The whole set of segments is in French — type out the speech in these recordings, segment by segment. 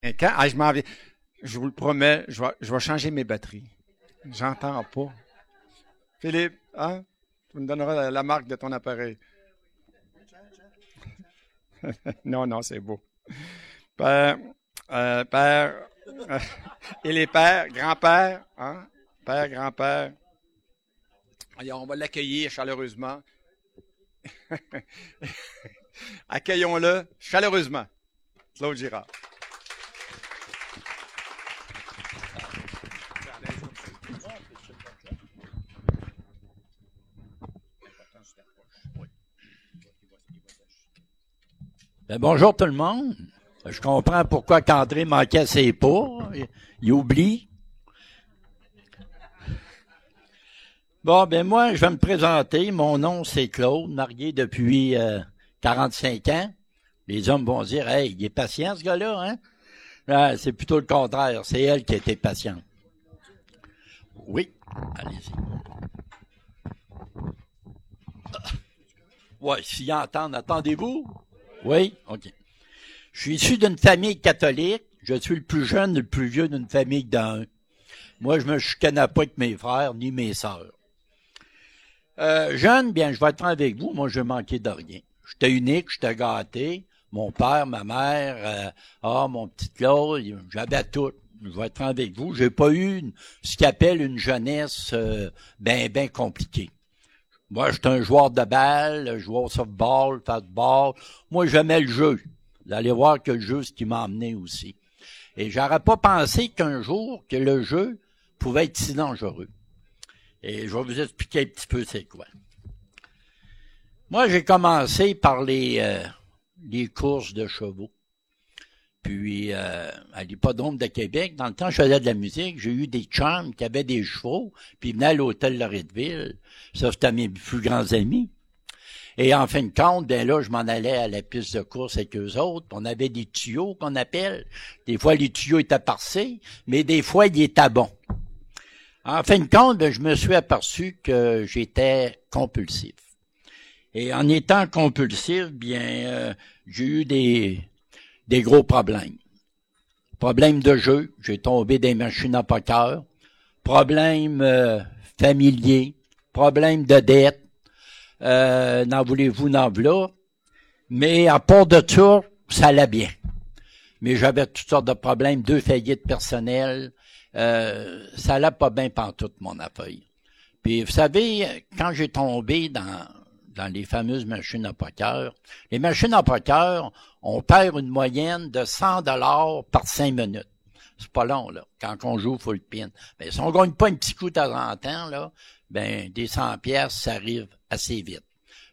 Et quand, je m'en vais. Je vous le promets, je vais changer mes batteries. J'entends pas. Philippe, hein? Tu me donneras la marque de ton appareil. Non, non, c'est beau. Père, père, et les pères, grands-pères, hein? Père, grand-père. Allez, on va l'accueillir chaleureusement. Accueillons-le chaleureusement. Claude Girard. Ben, bonjour tout le monde. Je comprends pourquoi qu'André manquait ses pas. Il oublie. Bon, ben moi, je vais me présenter. Mon nom, c'est Claude, marié depuis 45 ans. Les hommes vont dire, « Hey, il est patient, ce gars-là, hein? » Ah, c'est plutôt le contraire. C'est elle qui a été patiente. Oui, allez-y. Oui, s'ils entendent, attendez-vous? Oui? OK. Je suis issu d'une famille catholique. Je suis le plus jeune, le plus vieux d'une famille d'un. Moi, je me chicanais pas avec mes frères ni mes sœurs. Jeune, bien, je vais être franc avec vous. Moi, je manquais de rien. J'étais unique, j'étais gâté. Mon père, ma mère, mon petit Claude, j'avais tout. Je vais être franc avec vous. J'ai pas eu ce qu'on appelle une jeunesse ben compliquée. Moi, j'étais un joueur de balle, joueur au softball, fastball. Moi, j'aimais le jeu. Vous allez voir que le jeu, c'est ce qui m'a emmené aussi. Et j'aurais pas pensé qu'un jour, que le jeu pouvait être si dangereux. Et je vais vous expliquer un petit peu c'est quoi. Moi, j'ai commencé par les courses de chevaux. Puis, à l'hippodrome de Québec, dans le temps, je faisais de la musique, j'ai eu des chums qui avaient des chevaux, puis ils venaient à l'hôtel Loretteville. Ça, c'était mes plus grands amis. Et en fin de compte, ben là, je m'en allais à la piste de course avec eux autres. On avait des tuyaux qu'on appelle. Des fois, les tuyaux étaient parcés, mais des fois, ils étaient bons. En fin de compte, ben, je me suis aperçu que j'étais compulsif. Et en étant compulsif, bien, j'ai eu des gros problèmes. Problème de jeu, j'ai tombé des machines à poker. Problème familier, problème de dette. N'en voulez-vous, n'en voilà. Mais à part de ça, ça allait bien. Mais j'avais toutes sortes de problèmes, 2 faillites personnelles. Ça allait pas bien pantoute, mon affaire. Puis, vous savez, quand j'ai tombé dans les fameuses machines à poker, les machines à poker, on perd une moyenne de 100 $ par 5 minutes. C'est pas long, là, quand on joue full pin. Mais si on gagne pas un petit coup de temps en temps, là, ben, des 100 pièces, ça arrive assez vite.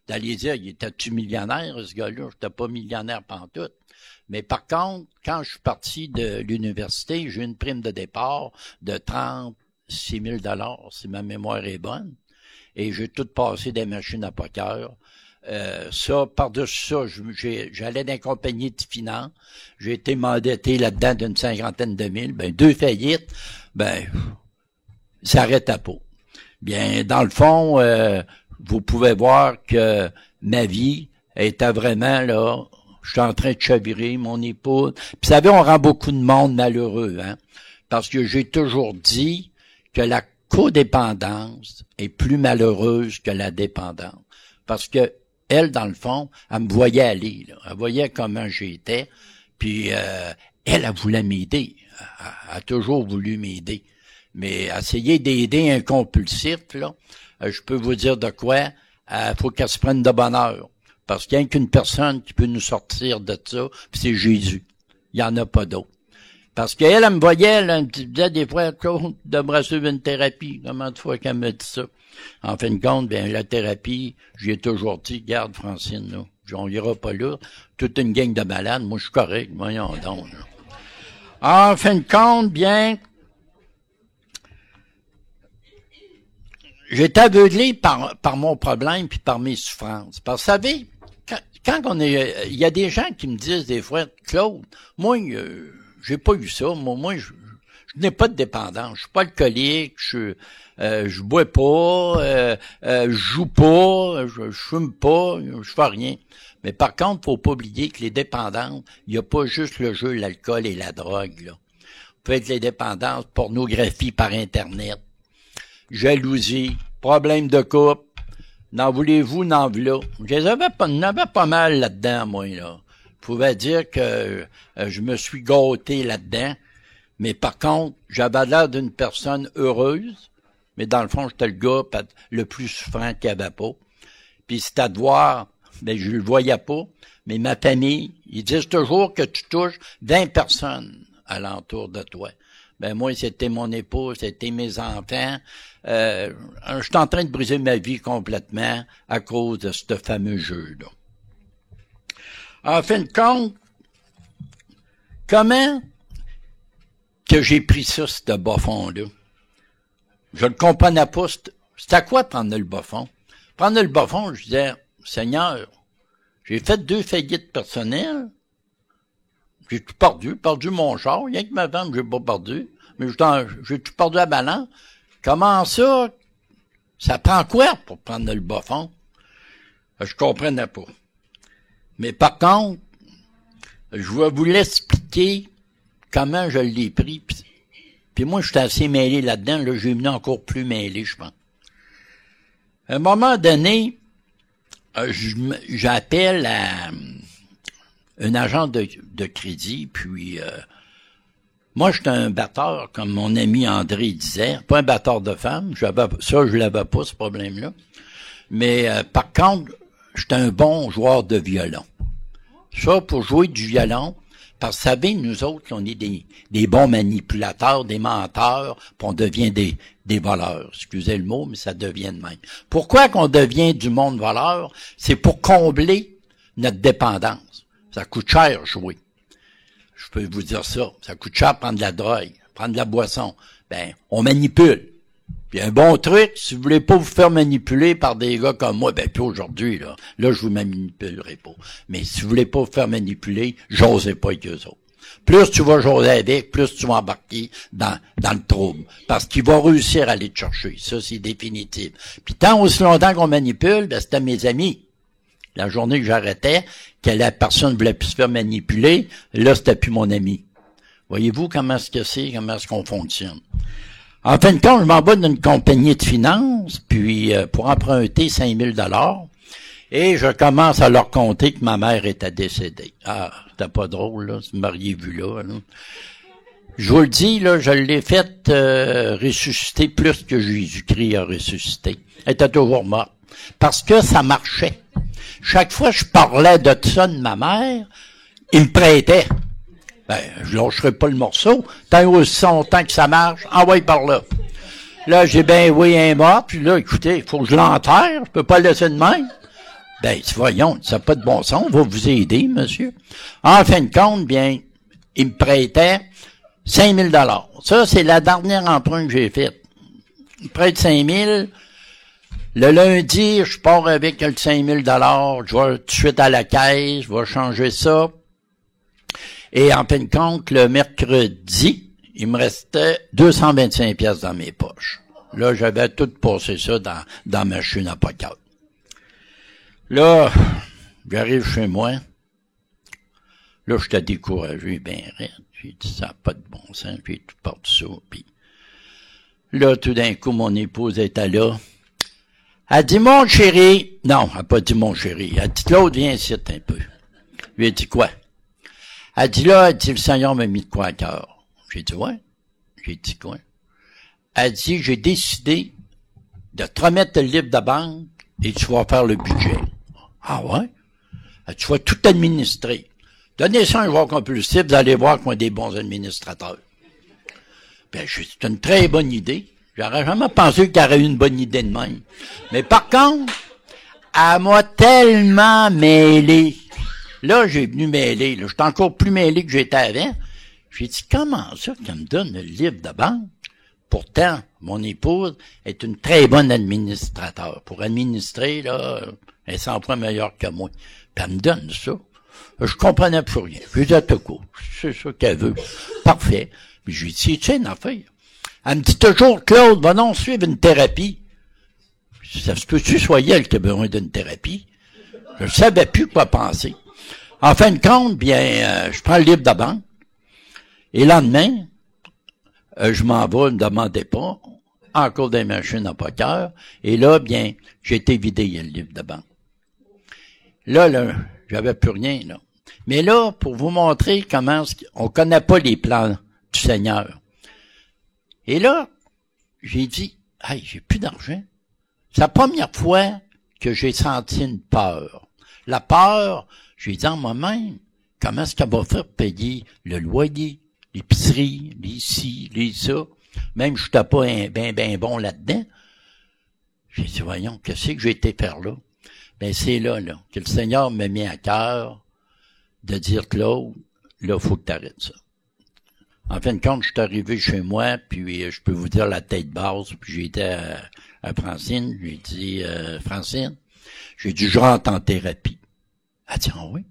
Vous allez dire, il était-tu millionnaire, ce gars-là? J'étais pas millionnaire pantoute. Mais par contre, quand je suis parti de l'université, j'ai eu une prime de départ de 36 000 $, si ma mémoire est bonne. Et j'ai tout passé des machines à poker. Ça, par-dessus ça, j'allais dans une compagnie de finance. J'ai été m'endetter là-dedans d'une 50aine de mille. Ben, 2 faillites, ben, ça arrêtait pas. Bien, dans le fond, vous pouvez voir que ma vie était vraiment là. Je suis en train de chavirer mon épouse. Puis, vous savez, on rend beaucoup de monde malheureux, hein. Parce que j'ai toujours dit que la codépendance est plus malheureuse que la dépendance. Parce que elle, dans le fond, elle me voyait aller, là. Elle voyait comment j'étais. Puis, elle voulait m'aider. Elle a toujours voulu m'aider. Mais essayer d'aider un compulsif, là, je peux vous dire de quoi, faut qu'elle se prenne de bonheur. Parce qu'il n'y a qu'une personne qui peut nous sortir de ça, puis c'est Jésus. Il n'y en a pas d'autre. Parce qu'elle, elle me voyait, elle me disait des fois, Claude, tu devrais suivre une thérapie. Comment de fois qu'elle me dit ça? En fin de compte, bien, la thérapie, j'ai toujours dit, garde, Francine, là, on ira pas là. Toute une gang de malades, moi, je suis correct, voyons donc, là. En fin de compte, bien, j'étais aveuglé par mon problème puis par mes souffrances. Parce que, vous savez, quand il y a des gens qui me disent des fois, Claude, moi, j'ai pas eu ça. Moi, je n'ai pas de dépendance. Je suis pas alcoolique, je bois pas, je joue pas, je fume pas, je fais rien. Mais par contre, faut pas oublier que les dépendances, il y a pas juste le jeu, l'alcool et la drogue, là. Peut être les dépendances, pornographie par Internet, jalousie, problème de couple, n'en voulez-vous, n'en voilà. J'en avais pas mal là-dedans, moi, là. Je pouvais dire que je me suis gâté là-dedans, mais par contre, j'avais l'air d'une personne heureuse, mais dans le fond, j'étais le gars le plus souffrant qu'il n'y avait pas. Puis c'était de voir, ben je le voyais pas, mais ma famille, ils disent toujours que tu touches 20 personnes alentour de toi. Ben moi, c'était mon épouse, c'était mes enfants. Je suis en train de briser ma vie complètement à cause de ce fameux jeu-là. En fin de compte, comment que j'ai pris ça, ce bas fond-là? Je ne comprenais pas. C'était quoi prendre le bas fond? Prendre le bas fond, je disais, Seigneur, j'ai fait 2 faillites personnelles. J'ai tout perdu mon char. Rien que ma femme, j'ai pas perdu. Mais j'ai tout perdu à balance. Comment ça? Ça prend quoi pour prendre le bas fond? Je comprenais pas. Mais par contre, je vais vous l'expliquer comment je l'ai pris. Puis moi, je suis assez mêlé là-dedans. Là, j'ai venu encore plus mêlé, je pense. À un moment donné, j'appelle à un agent de crédit, puis moi, j'étais un batteur, comme mon ami André disait, pas un batteur de femmes, je l'avais pas, ce problème-là. Mais par contre, j'étais un bon joueur de violon. Ça, pour jouer du violon, parce que vous savez, nous autres, on est des bons manipulateurs, des menteurs, puis on devient des voleurs. Excusez le mot, mais ça devient de même. Pourquoi qu'on devient du monde voleur? C'est pour combler notre dépendance. Ça coûte cher jouer. Je peux vous dire ça. Ça coûte cher prendre de la drogue, prendre de la boisson. Ben, on manipule. Puis un bon truc, si vous voulez pas vous faire manipuler par des gars comme moi, ben puis aujourd'hui, là je vous manipulerai pas. Mais si vous voulez pas vous faire manipuler, j'osez pas avec eux autres. Plus tu vas jaser avec, plus tu vas embarquer dans le trouble. Parce qu'il va réussir à aller te chercher. Ça, c'est définitif. Puis tant aussi longtemps qu'on manipule, ben c'était mes amis. La journée que j'arrêtais, que la personne voulait plus se faire manipuler, là, c'était plus mon ami. Voyez-vous comment est-ce qu'on fonctionne. En fin de compte, je m'en vais d'une compagnie de finances, puis pour emprunter 5000 $, et je commence à leur compter que ma mère était décédée. Ah, c'était pas drôle, là, vous m'auriez vu là. Je vous le dis, là, je l'ai fait ressusciter plus que Jésus-Christ a ressuscité. Elle était toujours morte. Parce que ça marchait. Chaque fois que je parlais de ça de ma mère, il me prêtait. Ben, je lâcherai pas le morceau. Tant aussi longtemps que ça marche, envoie par là. Là, j'ai ben oui, un mort, puis là, écoutez, il faut que je l'enterre, je peux pas le laisser de même. Ben, voyons, ça n'a pas de bon sens, on va vous aider, monsieur. En fin de compte, bien, il me prêtait 5000 $. Ça, c'est la dernière emprunt que j'ai faite. Il me prête 5000. Le lundi, je pars avec le 5000 $, je vais tout de suite à la caisse, je vais changer ça. Et en fin de compte, le mercredi, il me restait 225 pièces dans mes poches. Là, j'avais tout passé ça dans ma machine à poker. Là, j'arrive chez moi. Là, j'étais découragé, ben raide. J'ai dit, ça n'a pas de bon sens, j'ai tout parti ça. Puis là, tout d'un coup, mon épouse était là. Elle dit, mon chéri. Non, elle n'a pas dit mon chéri. Elle dit, Claude, viens ici un peu. Je lui ai dit quoi? Elle dit là, le Seigneur m'a mis de quoi à cœur. J'ai dit, ouais. J'ai dit quoi? Elle dit, j'ai décidé de te remettre le livre de banque et tu vas faire le budget. Ah ouais? Elle dit, tu vas tout administrer. Donnez ça à un joueur compulsif, vous allez voir qu'on a des bons administrateurs. Ben, c'est une très bonne idée. J'aurais jamais pensé qu'il y aurait eu une bonne idée de même. Mais par contre, elle m'a tellement mêlé. Là, j'ai venu mêler. Là, j'étais encore plus mêlé que j'étais avant. J'ai dit, comment ça qu'elle me donne le livre de banque? Pourtant, mon épouse est une très bonne administrateur. Pour administrer, là, elle est 100 fois meilleure que moi. Puis elle me donne ça. Je comprenais plus rien. Je lui disais, c'est ça qu'elle veut. Parfait. Puis je lui dis, tu sais, une affaire. Elle me dit toujours, Claude, va donc suivre une thérapie. Ça se peut-tu soyez elle qui a besoin d'une thérapie? Je ne savais plus quoi penser. En fin de compte, bien, je prends le livre de banque. Et le lendemain, je m'en vais, ne me demandez pas, encore des machines à poker. Et là, bien, j'ai été vidé le livre de banque. Là, j'avais plus rien, là. Mais là, pour vous montrer comment on connaît pas les plans du Seigneur. Et là, j'ai dit, hey, j'ai plus d'argent. C'est la première fois que j'ai senti une peur. La peur, j'ai dit en moi-même, comment est-ce qu'elle va faire payer le loyer, l'épicerie, les ci, les ça. Même je n'étais pas ben bon là-dedans. J'ai dit, voyons, qu'est-ce que j'ai été faire là? Ben, c'est là, que le Seigneur m'a mis à cœur de dire, Claude, là, faut que tu arrêtes ça. En fin de compte, je suis arrivé chez moi, puis je peux vous dire la tête basse, puis j'ai été à Francine, j'ai dit, Francine, j'ai dit, je rentre en thérapie. Elle dit, ah oui?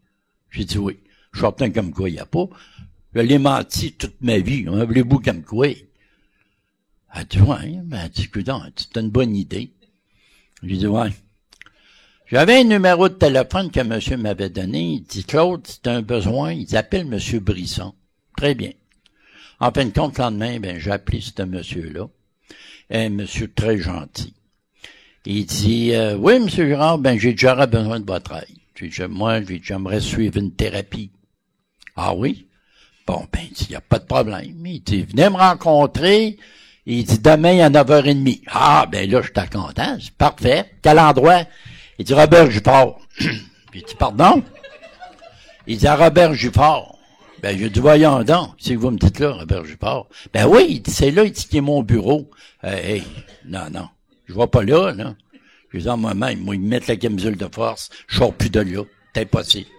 J'ai dit, oui. Je suis certain comme quoi il n'y a pas. Je l'ai menti toute ma vie. On voulez-vous comme quoi? Elle dit, ouais, mais elle dit, écoute, c'est une bonne idée. J'ai dit, ouais. J'avais un numéro de téléphone que monsieur m'avait donné. Il dit, Claude, c'est un besoin. Il appelle monsieur Brisson. Très bien. En fin de compte, le lendemain, ben, j'ai appelé ce monsieur-là. Un monsieur très gentil. Il dit, oui, monsieur Girard, ben, j'ai déjà besoin de votre aide. Moi, j'aimerais suivre une thérapie. Ah oui? Bon, ben, il n'y a pas de problème. Il dit, venez me rencontrer. Il dit, demain à 9h30. Ah, ben là, j'étais content. C'est parfait. Quel endroit? Il dit, Robert Gifford. J'ai dit, pardon? Il dit, à Robert Gifford. Ben, j'ai dit, voyons donc. C'est que vous me dites là, Robert Gifford. Ben oui, il dit, c'est là, il dit, qui est mon bureau. Hey, non. Je vois pas là, là. Je dis, moi-même, ils me mettent la camisole de force. Je sors plus de là. C'est impossible.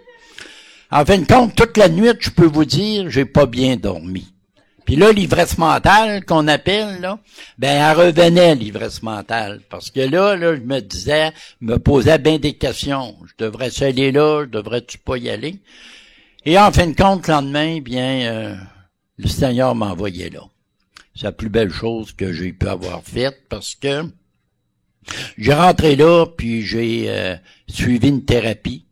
En fin de compte, toute la nuit, je peux vous dire, j'ai pas bien dormi. Puis là, l'ivresse mentale qu'on appelle, là, ben, elle revenait, l'ivresse mentale. Parce que là, je me disais, me posais bien des questions. Je devrais-tu aller là? Je devrais-tu pas y aller? Et en fin de compte, le lendemain, bien, le Seigneur m'a envoyé là. C'est la plus belle chose que j'ai pu avoir faite parce que j'ai rentré là, puis j'ai suivi une thérapie.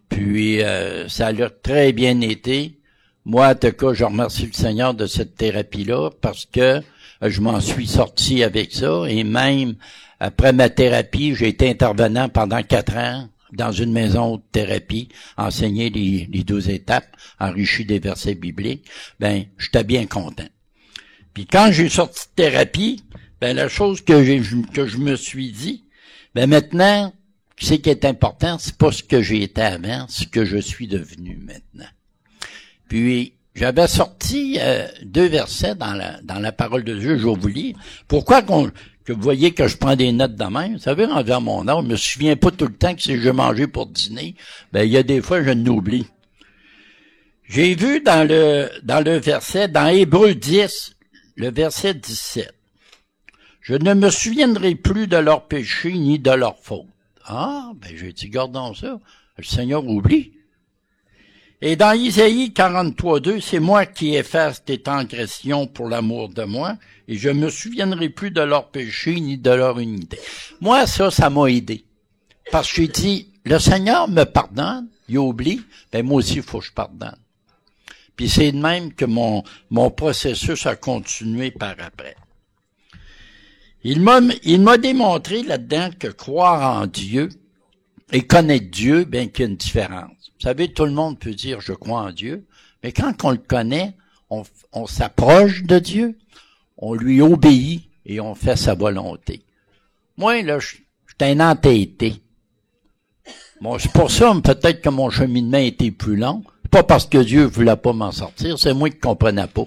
Puis ça a très bien été. Moi, en tout cas, je remercie le Seigneur de cette thérapie-là parce que je m'en suis sorti avec ça. Et même après ma thérapie, j'ai été intervenant pendant 4 ans dans une maison de thérapie, enseigner les 12 étapes, enrichi des versets bibliques. Ben, j'étais bien content. Puis quand j'ai sorti de thérapie, ben la chose que je me suis dit, ben maintenant, ce qui est important, c'est pas ce que j'ai été avant, c'est ce que je suis devenu maintenant. Puis j'avais sorti 2 versets dans la parole de Dieu, je vais vous lire. Pourquoi que vous voyez que je prends des notes de même? Vous savez, envers mon âge, je me souviens pas tout le temps que si je mangeais pour dîner, ben il y a des fois je n'oublie. J'ai vu dans le verset, dans Hébreux 10, le verset 17. Je ne me souviendrai plus de leurs péchés ni de leurs fautes. Ah, ben j'ai dit, gardons ça. Le Seigneur oublie. Et dans Isaïe 43:2, c'est moi qui efface tes transgressions pour l'amour de moi, et je me souviendrai plus de leurs péchés ni de leur unité. Moi, ça m'a aidé. Parce que j'ai dit, le Seigneur me pardonne, il oublie, ben moi aussi, il faut que je pardonne. Puis c'est de même que mon processus a continué par après. Il m'a démontré là-dedans que croire en Dieu et connaître Dieu, bien qu'il y a une différence. Vous savez, tout le monde peut dire « je crois en Dieu », mais quand on le connaît, on s'approche de Dieu, on lui obéit et on fait sa volonté. Moi, là, je suis un entêté. Bon, c'est pour ça, peut-être que mon cheminement était plus long. Pas parce que Dieu voulait pas m'en sortir, c'est moi qui comprenais pas.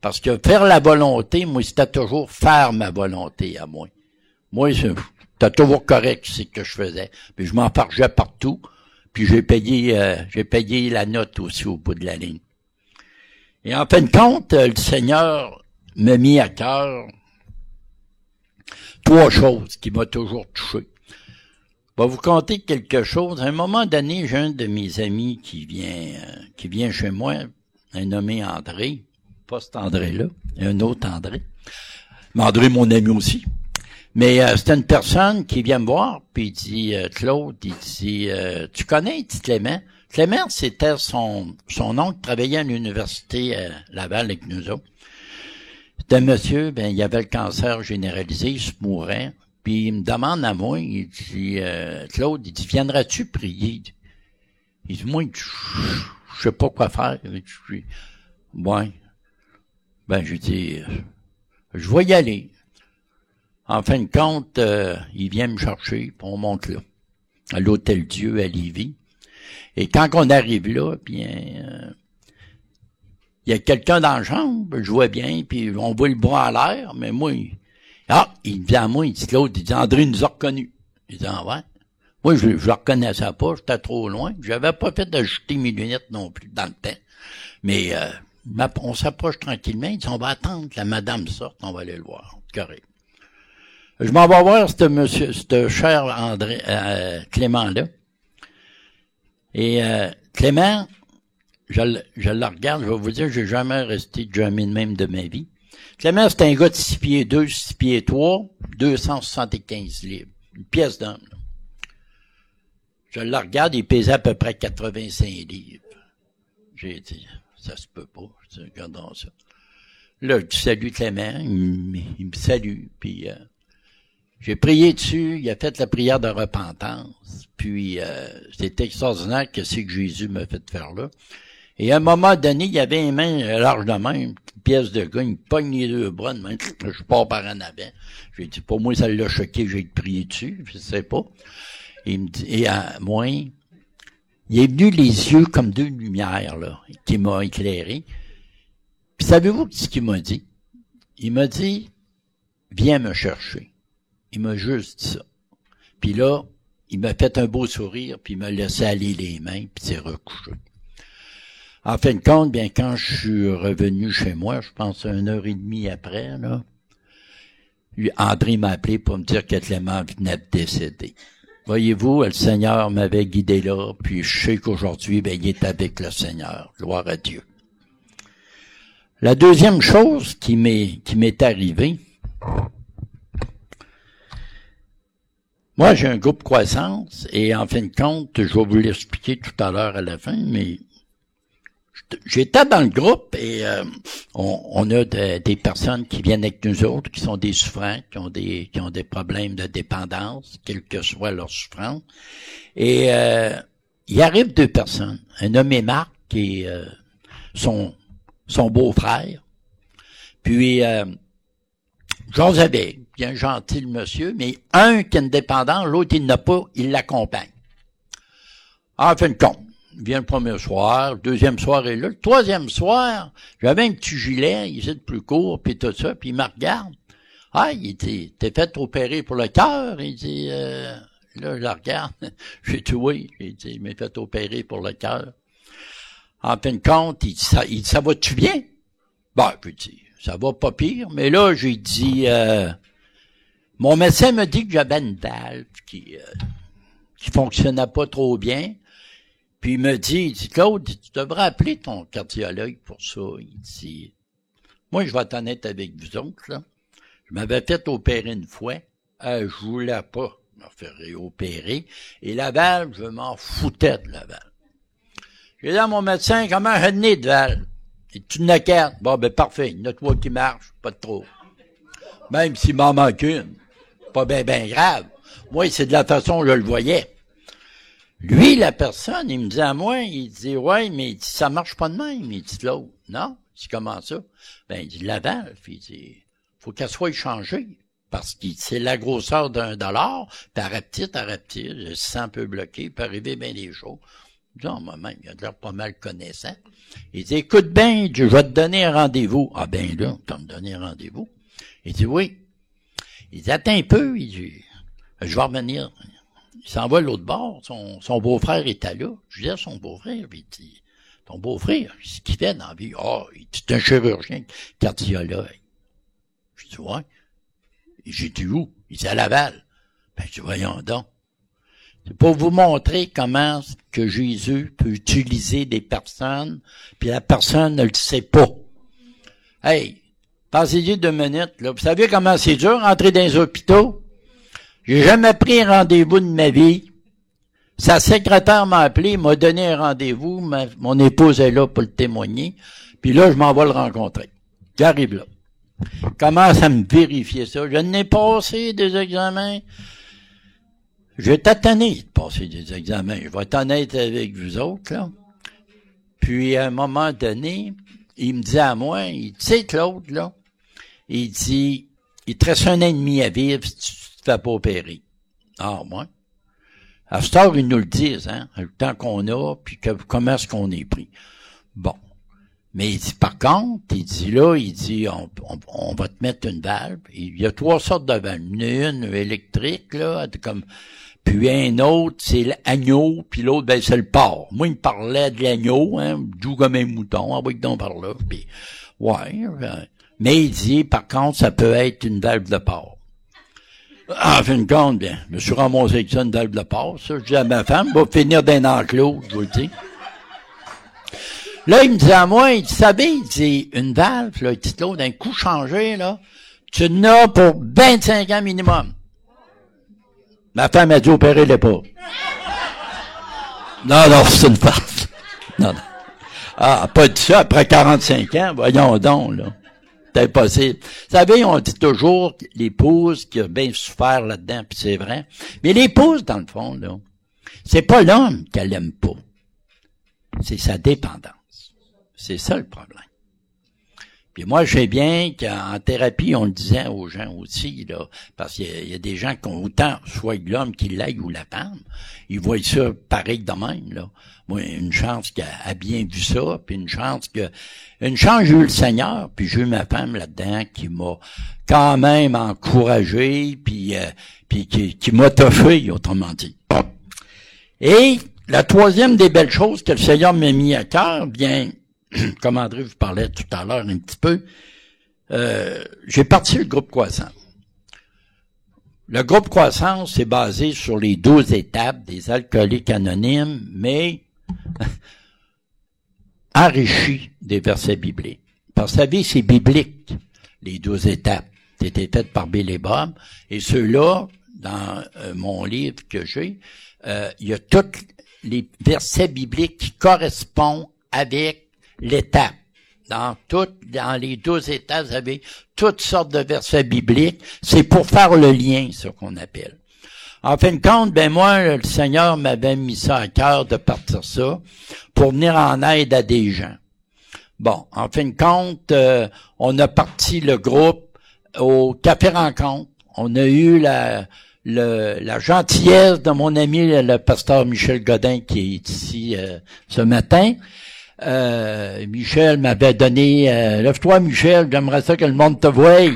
Parce que faire la volonté, moi, c'était toujours faire ma volonté à moi. Moi, c'était toujours correct, c'est ce que je faisais. Puis je m'enfargeais partout. Puis j'ai payé la note aussi au bout de la ligne. Et en fin de compte, le Seigneur m'a mis à cœur 3 choses qui m'ont toujours touché. vais vous conter quelque chose. À un moment donné, j'ai un de mes amis qui vient chez moi, un nommé André, pas cet André-là, un autre André. Mais André, mon ami aussi. Mais c'est une personne qui vient me voir, puis il dit, Claude, il dit, tu connais, il dit Clément? Clément, c'était son oncle, travaillait à l'université à Laval avec nous autres. C'était un monsieur, il avait le cancer généralisé, il se mourait. Puis il me demande à moi, il dit, Claude, il dit, viendras-tu prier? Il dit, moi, je sais pas quoi faire. Ouais. Je dis, je vais y aller. En fin de compte, il vient me chercher, puis on monte là, à l'Hôtel Dieu à Lévis. Et quand on arrive là, bien, il y a quelqu'un dans la chambre, je vois bien, puis on voit le bras à l'air, mais moi, il vient à moi, il dit Claude, il dit André nous a reconnus. Il dit ouais. Moi, je le reconnaissais pas, j'étais trop loin. J'avais pas fait d'ajouter mes lunettes non plus dans le temps. Mais on s'approche tranquillement, il dit on va attendre que la madame sorte, on va aller le voir. Correct. Je m'en vais voir ce cher André Clément-là. Et Clément, je le regarde, je vais vous dire, j'ai jamais resté jamais de même de ma vie. Clément, c'est un gars de 6 pieds 2, 6 pieds 3, 275 livres. Une pièce d'homme. Là. Je le regarde, il pesait à peu près 85 livres. J'ai dit, ça se peut pas. Je dis, regardons ça. Là, je dis, salut Clément, il me salue, puis j'ai prié dessus, il a fait la prière de repentance, puis c'était extraordinaire que c'est que Jésus m'a fait faire là. Et à un moment donné, il y avait une main large de même, une pièce de gars, il me pogne les deux bras de même, je pars par en avant. J'ai dit, pour moi, ça l'a choqué, j'ai prié dessus, je sais pas. Et il me dit, et à moi, il est venu les yeux comme deux lumières, là, qui m'a éclairé. Puis savez-vous ce qu'il m'a dit? Il m'a dit, viens me chercher. Il m'a juste dit ça. Puis là, il m'a fait un beau sourire, puis il m'a laissé aller les mains, puis s'est recouché. En fin de compte, bien, quand je suis revenu chez moi, je pense 1h30 après, là, André m'a appelé pour me dire que Clément venait de décéder. Voyez-vous, le Seigneur m'avait guidé là, puis je sais qu'aujourd'hui, il est avec le Seigneur. Gloire à Dieu. La deuxième chose qui m'est arrivée, moi, j'ai un groupe croissance, et en fin de compte, je vais vous l'expliquer tout à l'heure à la fin, mais j'étais dans le groupe et on a des personnes qui viennent avec nous autres, qui sont des souffrants, qui ont des problèmes de dépendance, quelle que soit leur souffrance. Et il arrive deux personnes, un homme et Marc et son beau-frère. Puis j'ose avec, bien gentil le monsieur, mais un qui est indépendant, l'autre il n'a pas, il l'accompagne. En fin de compte, il vient le premier soir, le deuxième soir est là. Le troisième soir, j'avais un petit gilet, il était plus court, puis tout ça, puis il me regarde. Ah, il dit, t'es fait opérer pour le cœur? Il dit, là, je le regarde. J'ai dit, oui. Il dit, il m'a fait opérer pour le cœur. En fin de compte, il dit, ça va-tu bien? Je dis, ça va pas pire, mais là, j'ai dit, mon médecin me dit que j'avais une valve qui fonctionnait pas trop bien. Puis il me dit, Claude, tu devrais appeler ton cardiologue pour ça. Il dit, moi, je vais être honnête avec vous autres, là. Je m'avais fait opérer une fois. Je voulais pas me faire réopérer. Et la valve, je m'en foutais de la valve. J'ai dit à mon médecin, comment je n'ai de valve? Et tu n'as qu'à. Parfait. Il y en a trois qui marchent, pas de trop. Même s'il m'en manque une. Pas bien grave. Moi, c'est de la façon que je le voyais. Lui, la personne, il me dit à moi, il dit, ouais, mais il dit, ça marche pas de même. Il dit, l'autre, non? Il dit, comment ça? Il dit, la valve, il dit, faut qu'elle soit échangée. Parce que c'est la grosseur $1, puis elle rapetite, le sang peut bloquer, il peut arriver bien des choses. Il dit, moi-même, il a l'air pas mal connaissant. Il dit, écoute bien, je vais te donner un rendez-vous. Ah là, tu vas me donner un rendez-vous. Il dit, oui. Il dit, attends un peu, il dit, je vais revenir. Il s'en va de l'autre bord, son beau-frère était là. Je dis à son beau-frère, il dit, ton beau-frère, ce qu'il fait dans la vie? Il dit, c'est un chirurgien cardiologue. Je dis, ouais. J'ai dit où? Il dit, à Laval. Je dis, voyons donc. C'est pour vous montrer comment que Jésus peut utiliser des personnes, puis la personne ne le sait pas. Hey, passez-y 2 minutes, là. Vous savez comment c'est dur rentrer dans les hôpitaux? J'ai jamais pris un rendez-vous de ma vie. Sa secrétaire m'a appelé, m'a donné un rendez-vous, mon épouse est là pour le témoigner, puis là, je m'en vais le rencontrer. J'arrive là. Commence à me vérifier ça. Je n'ai passé des examens. J'étais tanné de passer des examens. Je vais être honnête avec vous autres, là. Puis, à un moment donné, il me dit à moi, tu sais, Claude, là, il dit, il te reste 1 an et demi à vivre si tu te fais pas opérer. Ah, moi. À cette heure, ils nous le disent, hein, le temps qu'on a, puis comment est-ce qu'on est pris. Bon. Mais il dit, par contre, il dit là, on va te mettre une valve. Il y a 3 sortes de valves. Une électrique, là, comme, puis un autre, c'est l'agneau, puis l'autre, ben, c'est le porc. Moi, il me parlait de l'agneau, hein, doux comme un mouton, envoie donc par là, puis, ouais, mais il dit, par contre, ça peut être une valve de porc. En fin de compte, bien, je me suis ramassé avec ça, une valve de porc, ça, je dis à ma femme, va finir d'un enclos, je vous le dis. Là, il me dit à moi, il dit, savez, il dit, une valve, là, il dit, là, d'un coup changé, là, tu en as pour 25 ans minimum. Ma femme a dû opérer l'épaule. Non, c'est une farce. Non. Ah, pas dit ça après 45 ans, voyons donc, là. C'est impossible. Vous savez, on dit toujours l'épouse qui a bien souffert là-dedans, puis c'est vrai. Mais l'épouse, dans le fond, là, c'est pas l'homme qu'elle aime pas. C'est sa dépendance. C'est ça le problème. Puis moi, je sais bien qu'en thérapie, on le disait aux gens aussi, là, parce qu'il y a des gens qui ont autant, soit l'homme qui l'aille ou la femme, ils voient ça pareil de même, là. Moi, une chance qu'elle a bien vu ça, puis une chance j'ai eu le Seigneur, puis j'ai eu ma femme là-dedans qui m'a quand même encouragé, puis qui m'a toffé, autrement dit. Et la troisième des belles choses que le Seigneur m'a mis à cœur, bien, comme André vous parlait tout à l'heure un petit peu, j'ai parti le groupe Croissance. Le groupe Croissance est basé sur les 12 étapes des alcooliques anonymes, mais enrichi des versets bibliques. Parce que vous savez, c'est biblique, les 12 étapes. C'était faites par Billy Bob. Et ceux-là, dans mon livre que j'ai, il y a tous les versets bibliques qui correspondent avec l'étape. Dans les 12 étapes, vous avez toutes sortes de versets bibliques. C'est pour faire le lien, ce qu'on appelle. En fin de compte, ben moi, le Seigneur m'avait mis ça à cœur de partir ça pour venir en aide à des gens. Bon, en fin de compte, on a parti le groupe au Café Rencontre. On a eu la gentillesse de mon ami, le pasteur Michel Godin, qui est ici ce matin. Michel m'avait donné... lève-toi, Michel, j'aimerais ça que le monde te voie.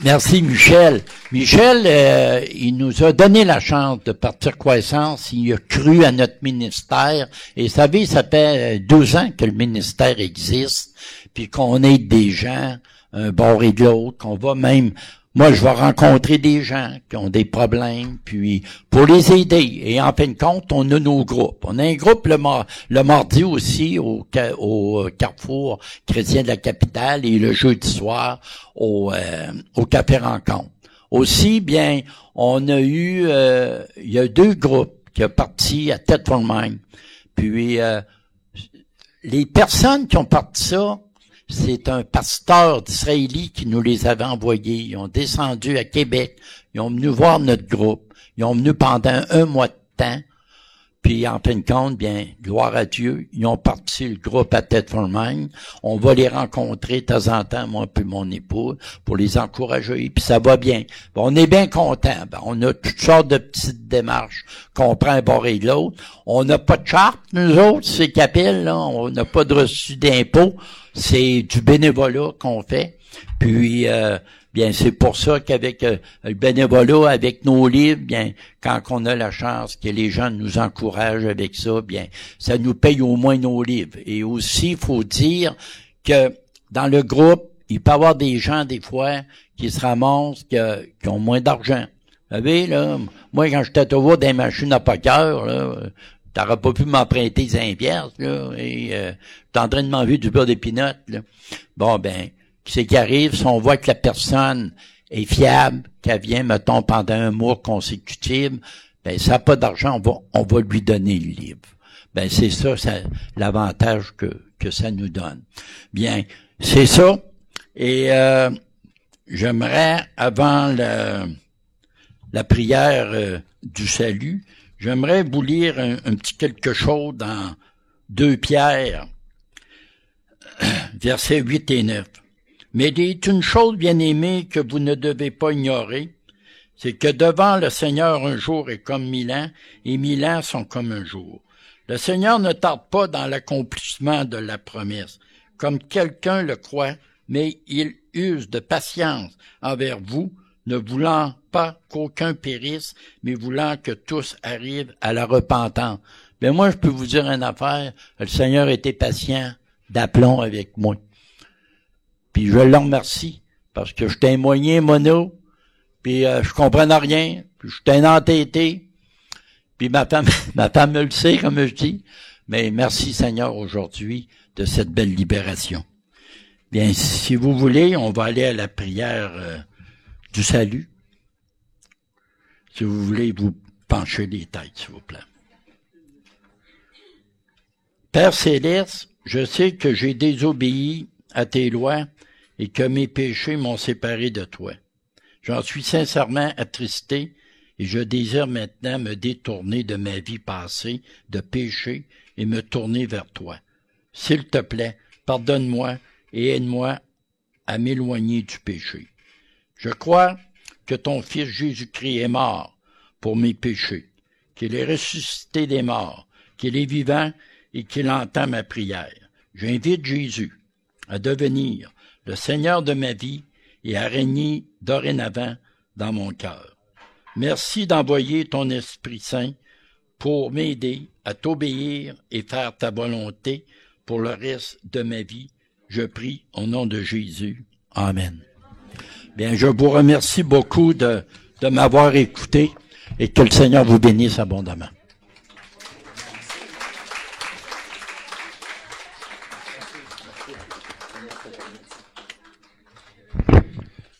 Merci, Michel. Michel, il nous a donné la chance de partir Croissance. Il a cru à notre ministère. Et vous savez, ça fait 12 ans que le ministère existe, puis qu'on aide des gens, un bord et de l'autre, qu'on va même... Moi, je vais rencontrer des gens qui ont des problèmes, puis pour les aider. Et en fin de compte, on a nos groupes. On a un groupe le mardi aussi au Carrefour chrétien de la capitale et le jeudi soir au Café Rencontre. Aussi, bien, on a eu, il y a 2 groupes qui ont parti à tête pour le même. Puis, les personnes qui ont parti ça, c'est un pasteur d'Israélie qui nous les avait envoyés. Ils ont descendu à Québec. Ils ont venu voir notre groupe. Ils ont venu pendant 1 mois de temps. Puis, en fin de compte, bien, gloire à Dieu, ils ont parti le groupe à tête pour le même. On va les rencontrer de temps en temps, moi puis mon épouse, pour les encourager. Puis ça va bien. Bon, on est bien contents. Ben, on a toutes sortes de petites démarches qu'on prend un bord et de l'autre. On n'a pas de charte, nous autres, ces capelles, là. On n'a pas de reçu d'impôt. C'est du bénévolat qu'on fait. Puis, bien, c'est pour ça qu'avec le bénévolat, avec nos livres, bien, quand on a la chance que les gens nous encouragent avec ça, bien, ça nous paye au moins nos livres. Et aussi, il faut dire que dans le groupe, il peut y avoir des gens, des fois, qui se ramassent, qui ont moins d'argent. Vous savez, là, moi, quand j'étais au dans les machines à poker, là, t'aurais pas pu m'emprunter 5 piastres, là, et t'es en train de manger du beurre d'épinote, là. Bon, ben, qu'est-ce qui arrive? Si on voit que la personne est fiable, qu'elle vient, mettons, pendant un mois consécutif, ben, ça n'a pas d'argent, on va lui donner le livre. Ben, c'est ça, l'avantage que ça nous donne. Bien, c'est ça. Et j'aimerais, avant la prière du salut, j'aimerais vous lire un petit quelque chose dans 2 Pierre, versets 8 et 9. Mais il est une chose, bien-aimée, que vous ne devez pas ignorer, c'est que devant le Seigneur, un jour est comme 1000 ans, et 1000 ans sont comme un jour. Le Seigneur ne tarde pas dans l'accomplissement de la promesse, comme quelqu'un le croit, mais il use de patience envers vous, ne voulant pas qu'aucun périsse, mais voulant que tous arrivent à la repentance. Mais moi, je peux vous dire une affaire, le Seigneur était patient d'aplomb avec moi. Puis je l'en remercie, parce que je t'ai moyen mono, puis je comprenais rien, puis je t'ai entêté, puis ma femme me le sait, comme je dis, mais merci Seigneur aujourd'hui de cette belle libération. Bien, si vous voulez, on va aller à la prière du salut. Si vous voulez, vous penchez les têtes, s'il vous plaît. Père Céleste, je sais que j'ai désobéi à tes lois et que mes péchés m'ont séparé de toi. J'en suis sincèrement attristé et je désire maintenant me détourner de ma vie passée de péché et me tourner vers toi. S'il te plaît, pardonne-moi et aide-moi à m'éloigner du péché. Je crois que ton Fils Jésus-Christ est mort pour mes péchés, qu'il est ressuscité des morts, qu'il est vivant et qu'il entend ma prière. J'invite Jésus à devenir le Seigneur de ma vie et à régner dorénavant dans mon cœur. Merci d'envoyer ton Esprit Saint pour m'aider à t'obéir et faire ta volonté pour le reste de ma vie. Je prie au nom de Jésus. Amen. Bien, je vous remercie beaucoup de m'avoir écouté et que le Seigneur vous bénisse abondamment.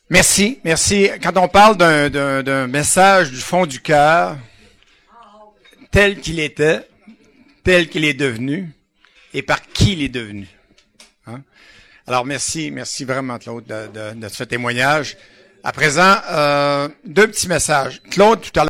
Merci, merci. Quand on parle d'un message du fond du cœur, tel qu'il était, tel qu'il est devenu, et par qui il est devenu. Hein? Alors merci vraiment Claude de ce témoignage. À présent, 2 petits messages. Claude, tout à l'heure.